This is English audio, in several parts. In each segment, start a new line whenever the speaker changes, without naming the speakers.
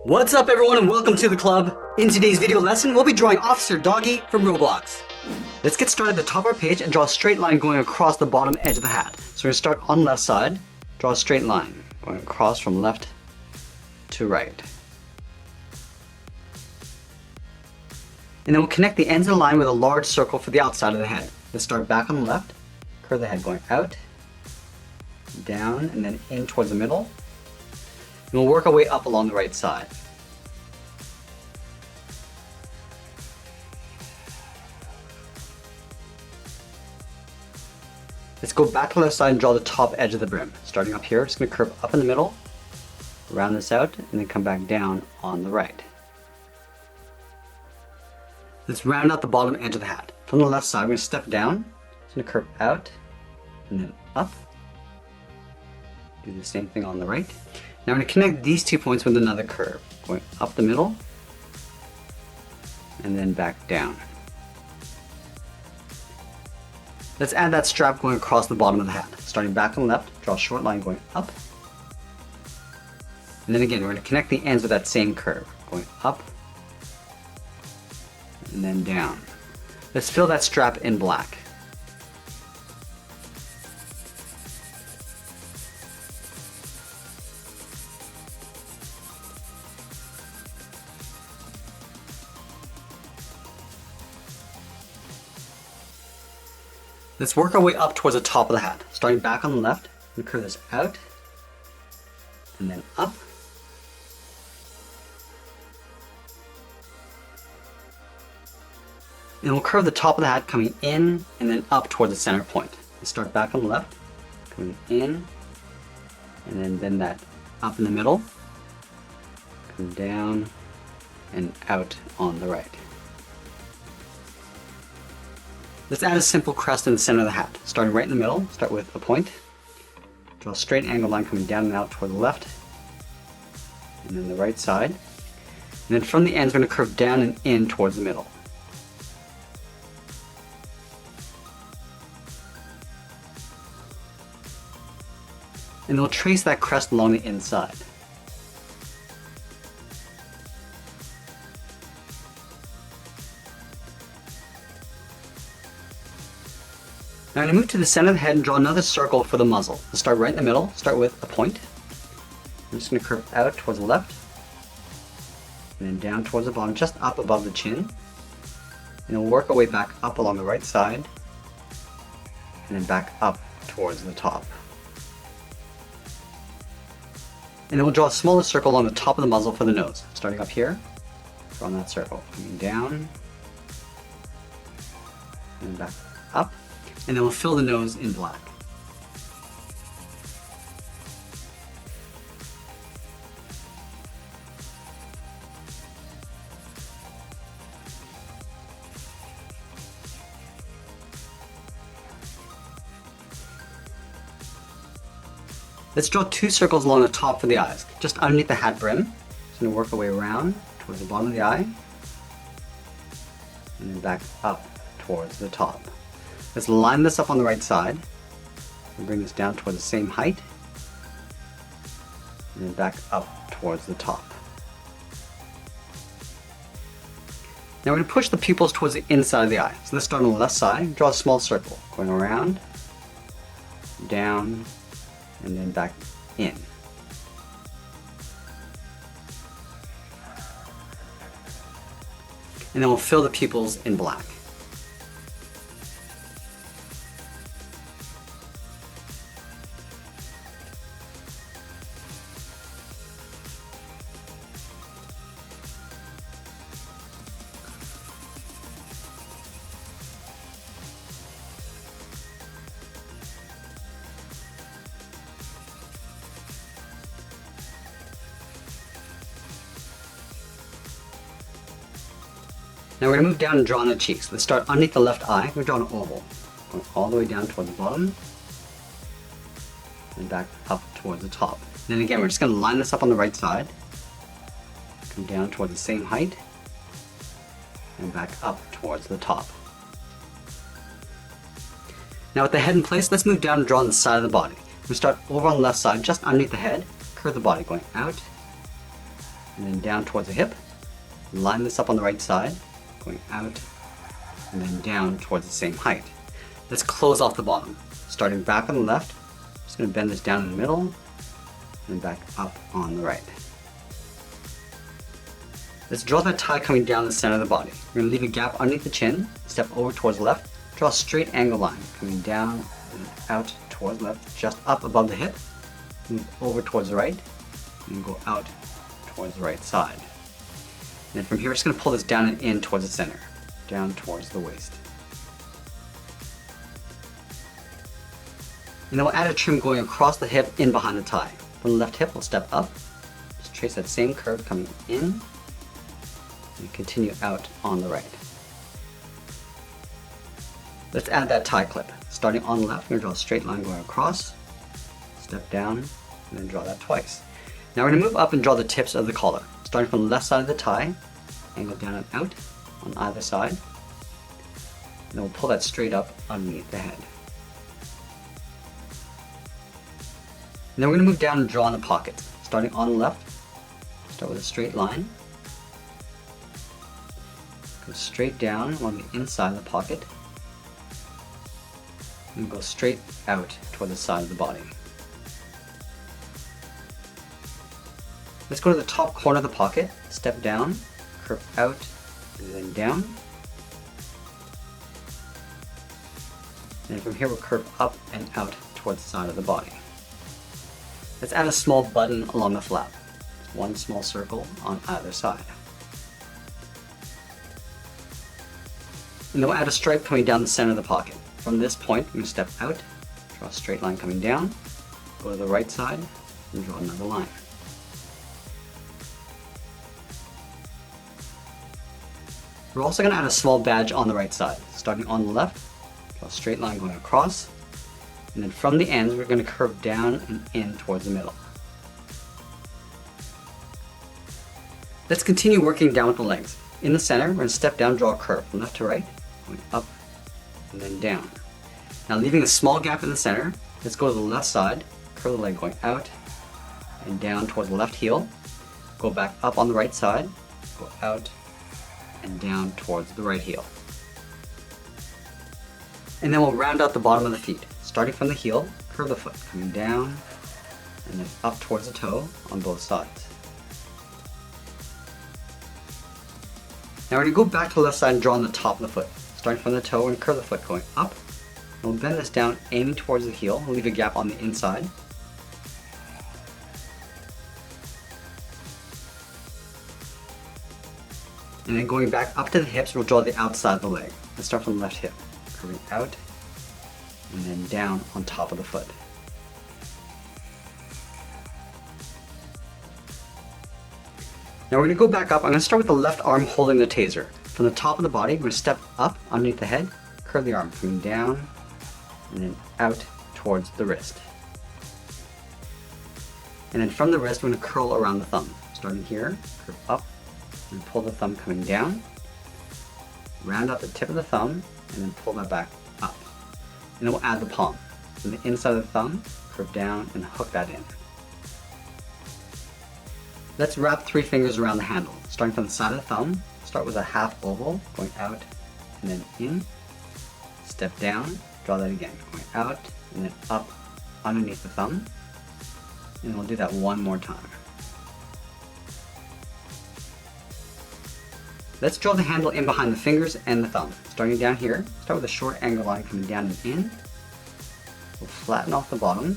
What's up everyone and welcome to the club. In today's video lesson, we'll be drawing Officer Doggy from Roblox. Let's get started at the top of our page and draw a straight line going across the bottom edge of the hat. So we're going to start on the left side, draw a straight line going across from left to right. And then we'll connect the ends of the line with a large circle for the outside of the head. Let's start back on the left, curve the head going out, down, and then in towards the middle. And we'll work our way up along the right side. Let's go back to the left side and draw the top edge of the brim. Starting up here, just going to curve up in the middle, round this out, and then come back down on the right. Let's round out the bottom edge of the hat. From the left side, we're going to step down, just going to curve out, and then up. Do the same thing on the right. Now I'm going to connect these 2 points with another curve, going up the middle, and then back down. Let's add that strap going across the bottom of the hat. Starting back on the left, draw a short line going up. And then again, we're going to connect the ends with that same curve, going up, and then down. Let's fill that strap in black. Let's work our way up towards the top of the hat. Starting back on the left, we curve this out, and then up. And we'll curve the top of the hat coming in and then up towards the center point. Let's start back on the left, coming in, and then bend that up in the middle, come down, and out on the right. Let's add a simple crest in the center of the hat. Starting right in the middle, start with a point. Draw a straight angled line coming down and out toward the left, and then the right side. And then from the ends, we're going to curve down and in towards the middle. And we'll trace that crest along the inside. Now I'm going to move to the center of the head and draw another circle for the muzzle. Let's start right in the middle, start with a point. I'm just going to curve out towards the left, and then down towards the bottom, just up above the chin. And we'll work our way back up along the right side, and then back up towards the top. And then we'll draw a smaller circle along the top of the muzzle for the nose. Starting up here, drawing that circle, coming down, and back up. And then we'll fill the nose in black. Let's draw 2 circles along the top for the eyes, just underneath the hat brim. Just going to work our way around towards the bottom of the eye, and then back up towards the top. Let's line this up on the right side and bring this down towards the same height, and then back up towards the top. Now we're going to push the pupils towards the inside of the eye. So let's start on the left side, draw a small circle, going around, down, and then back in. And then we'll fill the pupils in black. Now we're going to move down and draw on the cheeks. Let's start underneath the left eye. We're drawing an oval, going all the way down toward the bottom, and back up towards the top. And then again, we're just going to line this up on the right side, come down toward the same height, and back up towards the top. Now with the head in place, let's move down and draw on the side of the body. We start over on the left side, just underneath the head, curve the body going out, and then down towards the hip. Line this up on the right side, going out, and then down towards the same height. Let's close off the bottom. Starting back on the left, just going to bend this down in the middle, and back up on the right. Let's draw that tie coming down the center of the body. We're going to leave a gap underneath the chin, step over towards the left, draw a straight angle line coming down and out towards the left, just up above the hip, move over towards the right, and go out towards the right side. And then from here, we're just going to pull this down and in towards the center, down towards the waist. And then we'll add a trim going across the hip in behind the tie. From the left hip, we'll step up, just trace that same curve coming in, and continue out on the right. Let's add that tie clip. Starting on the left, we're going to draw a straight line going across, step down, and then draw that twice. Now we're going to move up and draw the tips of the collar. Starting from the left side of the tie, angle down and out on either side, and then we'll pull that straight up underneath the head. And then we're going to move down and draw in the pockets. Starting on the left, start with a straight line, go straight down along the inside of the pocket, and go straight out toward the side of the body. Let's go to the top corner of the pocket, step down, curve out, and then down. And from here we'll curve up and out towards the side of the body. Let's add a small button along the flap. One small circle on either side. And then we'll add a stripe coming down the center of the pocket. From this point, we're going to step out, draw a straight line coming down, go to the right side, and draw another line. We're also going to add a small badge on the right side. Starting on the left, draw a straight line going across, and then from the ends, we're going to curve down and in towards the middle. Let's continue working down with the legs. In the center, we're going to step down, draw a curve from left to right, going up and then down. Now leaving a small gap in the center, let's go to the left side, curve the leg going out and down towards the left heel, go back up on the right side, go out and down towards the right heel. And then we'll round out the bottom of the feet. Starting from the heel, curve the foot, coming down and then up towards the toe on both sides. Now we're going to go back to the left side and draw on the top of the foot. Starting from the toe and curve the foot going up. And we'll bend this down, aiming towards the heel. We'll leave a gap on the inside. And then going back up to the hips, we'll draw the outside of the leg. Let's start from the left hip, curving out and then down on top of the foot. Now we're going to go back up. I'm going to start with the left arm holding the taser. From the top of the body, we're going to step up underneath the head, curve the arm, coming down and then out towards the wrist. And then from the wrist, we're going to curl around the thumb. Starting here, curve up and pull the thumb coming down, round out the tip of the thumb, and then pull that back up. And then we'll add the palm. From the inside of the thumb, curve down and hook that in. Let's wrap 3 fingers around the handle. Starting from the side of the thumb, start with a half oval, going out and then in, step down, draw that again, going out and then up underneath the thumb, and we'll do that one more time. Let's draw the handle in behind the fingers and the thumb. Starting down here, start with a short angle line coming down and in. We'll flatten off the bottom.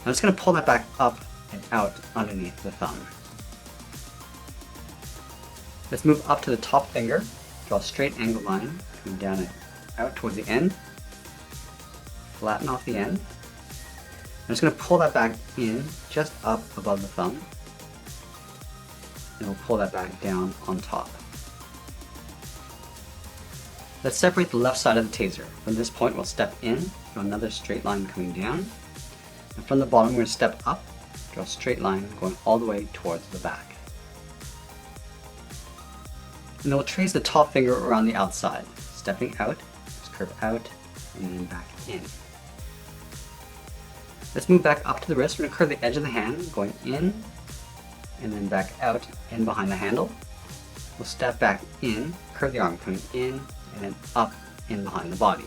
I'm just going to pull that back up and out underneath the thumb. Let's move up to the top finger, draw a straight angle line coming down and out towards the end. Flatten off the end. I'm just going to pull that back in just up above the thumb, and we'll pull that back down on top. Let's separate the left side of the taser. From this point, we'll step in, draw another straight line coming down, and from the bottom, we're going to step up, draw a straight line going all the way towards the back. And then we'll trace the top finger around the outside, stepping out, just curve out, and then back in. Let's move back up to the wrist. We're going to curve the edge of the hand, going in and then back out and behind the handle. We'll step back in, curve the arm coming in, and then up and behind the body.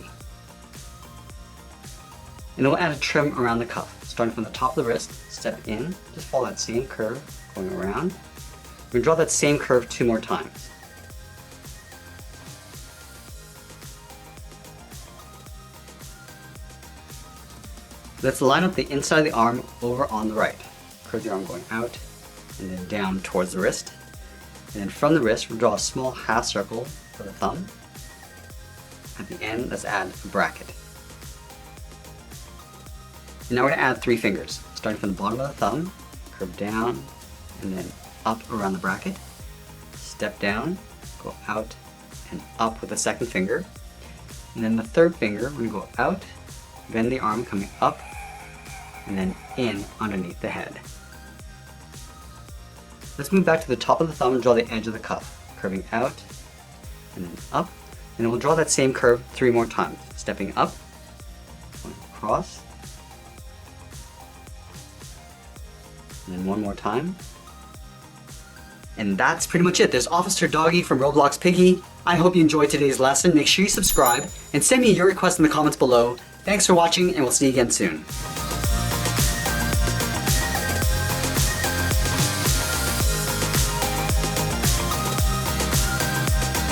And then we'll add a trim around the cuff, starting from the top of the wrist, step in, just follow that same curve, going around. We're going to draw that same curve 2 more times. Let's line up the inside of the arm over on the right. Curve the arm going out and then down towards the wrist. And then from the wrist, we'll draw a small half circle for the thumb. At the end, let's add a bracket. And now we're going to add 3 fingers, starting from the bottom of the thumb, curve down, and then up around the bracket. Step down, go out and up with the second finger. And then the third finger, we're going to go out, bend the arm coming up, and then in underneath the head. Let's move back to the top of the thumb and draw the edge of the cuff, curving out, and then up. And then we'll draw that same curve 3 more times, stepping up, going across, and then 1 more time. And that's pretty much it. There's Officer Doggy from Roblox Piggy. I hope you enjoyed today's lesson. Make sure you subscribe and send me your requests in the comments below. Thanks for watching, and we'll see you again soon.